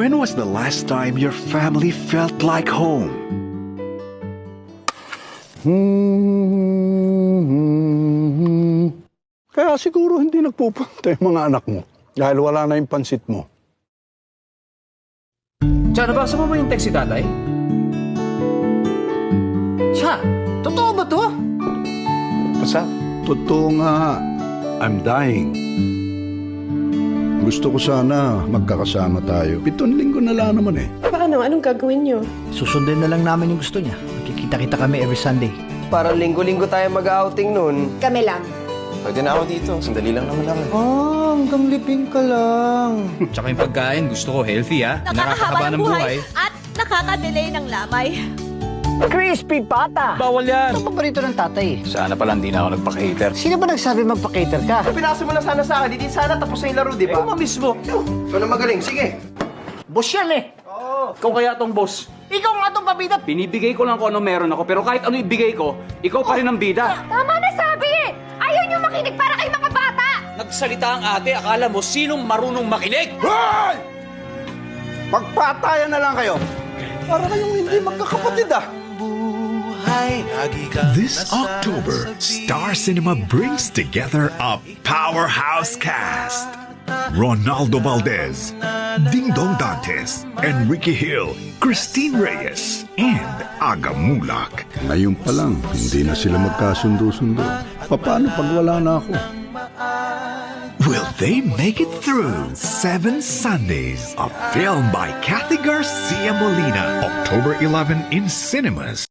When was the last time your family felt like home? Kaya siguro hindi nagpupunta yung mga anak mo. Dahil wala na yung pansit mo. Tiyan, nabasa mo ba yung text si tatay? Siya, totoo ba to? Basta? Totoo nga, I'm dying. Gusto ko sana magkakasama tayo. 7 linggo na lang naman eh. Paano? Anong gagawin nyo? Susundin na lang namin yung gusto niya. Magkikita-kita kami every Sunday. Parang linggo-linggo tayo mag-outing nun. Kami lang. Pwede na ako dito. Sandali lang naman ako. Hanggang libing ka lang. Tsaka yung pagkain, gusto ko healthy ha. Nakakahaba ng buhay at nakaka-delay ng lamay. Crispy pata! Bawal yan! Ang paborito ng tatay. Sana pala hindi na ako nagpa-cater. Sino ba nagsabi magpa-cater ka? Pinasa mo na sana sa akin. Hindi sana tapos na yung laro, di ba? Ikaw mismo. Ikaw na magaling. Sige. Boss yan eh. Ikaw kaya tong boss. Ikaw nga itong pabida. Binibigay ko lang kung ano meron ako, pero kahit ano ibigay ko, ikaw pa rin ang bida. Tama na sabi eh! Ayaw niyo makinig para kay mga bata! Nagsalita ang ate, akala mo sinong marunong makinig? Hoy! Magpatayan na lang kayo. Para kayong hindi magkakapatid ah. This October, Star Cinema brings together a powerhouse cast. Ronaldo Valdez, Ding Dong Dantes, Enrique Hill, Christine Reyes, and Aga Mulak. Ngayon pa lang, hindi na sila magkasundo-sundo. Paano pag wala na ako? Will they make it through 7 Sundays? A film by Kathy Garcia Molina. October 11 in cinemas.